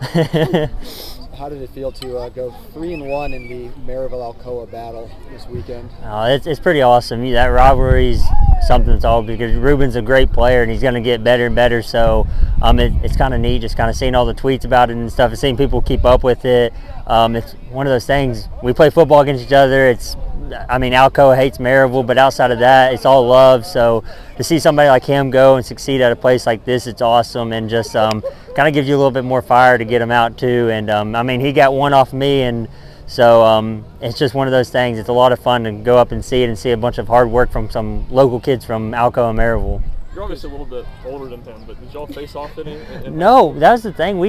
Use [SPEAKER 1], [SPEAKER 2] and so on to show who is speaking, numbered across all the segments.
[SPEAKER 1] How did it feel to go 3-1 in the Maryville-Alcoa battle this weekend?
[SPEAKER 2] It's pretty awesome. That rivalry's something that's all, because Ruben's a great player and he's going to get better and better. So it's kind of neat just kind of seeing all the tweets about it and stuff and seeing people keep up with it. It's one of those things. We play football against each other. Alcoa hates Maryville, but outside of that, it's all love. So to see somebody like him go and succeed at a place like this, it's awesome, and just kind of gives you a little bit more fire to get him out too. And he got one off me, and so it's just one of those things. It's a lot of fun to go up and see it and see a bunch of hard work from some local kids from Alcoa and Maryville.
[SPEAKER 3] You're obviously a little bit older than him, but did y'all face off any?
[SPEAKER 2] No, that's the thing.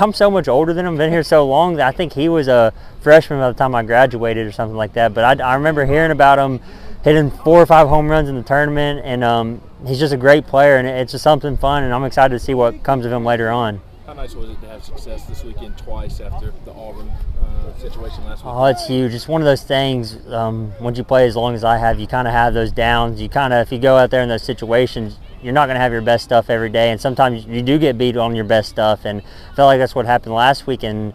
[SPEAKER 2] I'm so much older than him, been here so long, that I think he was a freshman by the time I graduated or something like that. But I remember hearing about him hitting 4 or 5 home runs in the tournament, and he's just a great player, and it's just something fun, and I'm excited to see what comes of him later on.
[SPEAKER 3] How nice was it to have success this weekend twice after the Auburn situation last week?
[SPEAKER 2] Oh, it's huge. It's one of those things, once you play as long as I have, you kind of have those downs. If you go out there in those situations, you're not going to have your best stuff every day, and sometimes you do get beat on your best stuff, and I felt like that's what happened last week, and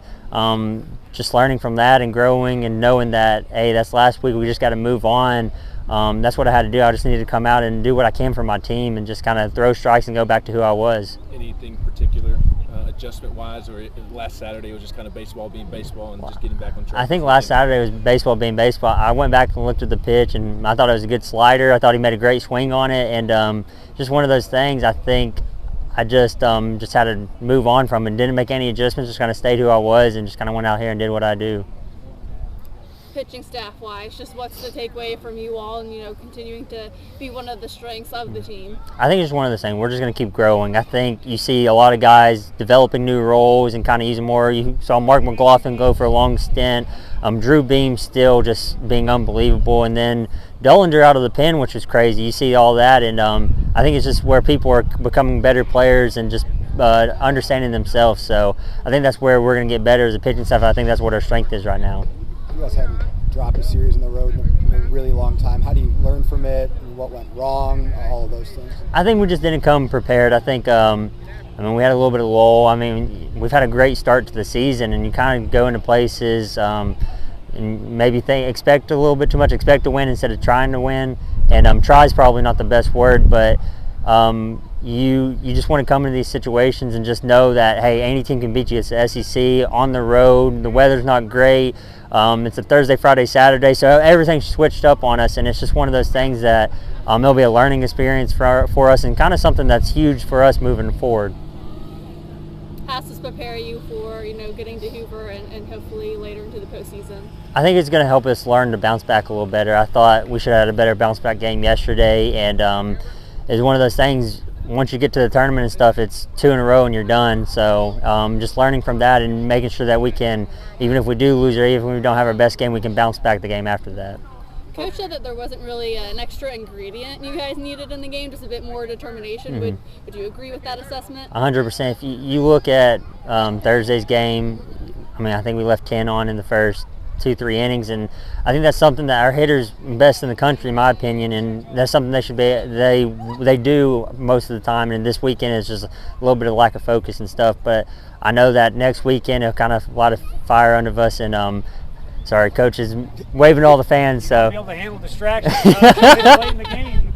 [SPEAKER 2] just learning from that and growing and knowing that, hey, that's last week, we just got to move on. That's what I had to do. I just needed to come out and do what I can for my team and just kind of throw strikes and go back to who I was.
[SPEAKER 3] Anything particular adjustment-wise, or last Saturday was just kind of baseball being baseball and just getting back on track?
[SPEAKER 2] I think last Saturday was baseball being baseball. I went back and looked at the pitch, and I thought it was a good slider. I thought he made a great swing on it, and just one of those things. I think I just had to move on from it. Didn't make any adjustments, just kind of stayed who I was and just kind of went out here and did what I do.
[SPEAKER 4] Pitching staff-wise, just what's the takeaway from you all, and continuing to be one of the strengths of the team?
[SPEAKER 2] I think it's one of the things. We're just going to keep growing. I think you see a lot of guys developing new roles and kind of using more. You saw Mark McLaughlin go for a long stint. Drew Beam still just being unbelievable, and then Dullinger out of the pen, which was crazy. You see all that, and I think it's just where people are becoming better players and just understanding themselves. So I think that's where we're going to get better as a pitching staff. I think that's what our strength is right now.
[SPEAKER 1] You guys haven't dropped a series on the road in a really long time. How do you learn from it? What went wrong? All of those things.
[SPEAKER 2] I think we just didn't come prepared. I think we had a little bit of lull. We've had a great start to the season, and you kind of go into places and maybe expect a little bit too much, expect to win instead of trying to win. And try is probably not the best word, but you just want to come into these situations and just know that, hey, any team can beat you. It's the SEC, on the road, the weather's not great. It's a Thursday, Friday, Saturday, so everything's switched up on us, and it's just one of those things that it'll be a learning experience for us, and kind of something that's huge for us moving forward.
[SPEAKER 4] How does this prepare you for getting to Hoover and hopefully later into the postseason?
[SPEAKER 2] I think it's going to help us learn to bounce back a little better. I thought we should have had a better bounce back game yesterday, and it's one of those things. Once you get to the tournament and stuff, it's 2 in a row and you're done. So just learning from that and making sure that we can, even if we do lose or even if we don't have our best game, we can bounce back the game after that.
[SPEAKER 4] Coach said that there wasn't really an extra ingredient you guys needed in the game, just a bit more determination.
[SPEAKER 2] Mm-hmm.
[SPEAKER 4] Would you agree with that assessment?
[SPEAKER 2] 100%. If you look at Thursday's game, I think we left 10 on in the first 2-3 innings, and I think that's something that our hitters best in the country, in my opinion, and that's something they should be they do most of the time. And this weekend is just a little bit of lack of focus and stuff, but I know that next weekend it'll kind of light a fire under us. And sorry, coach is waving to all the fans, so
[SPEAKER 5] be able to handle distractions late in the game.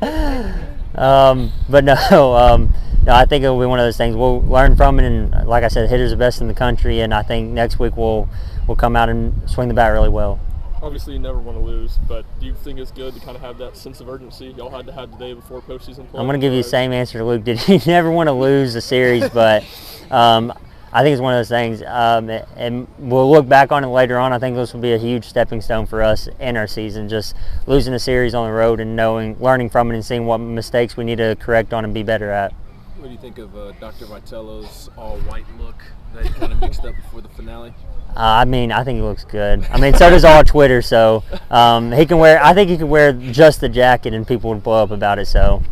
[SPEAKER 2] But no, I think it'll be one of those things. We'll learn from it, and like I said, hitters are best in the country, and I think next week we'll come out and swing the bat really well.
[SPEAKER 3] Obviously, you never want to lose, but do you think it's good to kind of have that sense of urgency y'all had to have today before postseason play?
[SPEAKER 2] I'm going to give you the same answer to Luke. Did you never want to lose a series? But I think it's one of those things, and we'll look back on it later on. I think this will be a huge stepping stone for us in our season, just losing a series on the road and learning from it and seeing what mistakes we need to correct on and be better at.
[SPEAKER 3] What do you think of Dr. Vitello's all-white look that he kind of mixed up before the finale?
[SPEAKER 2] I think he looks good. So does all Twitter. So he can wear. I think he can wear just the jacket, and people would blow up about it. So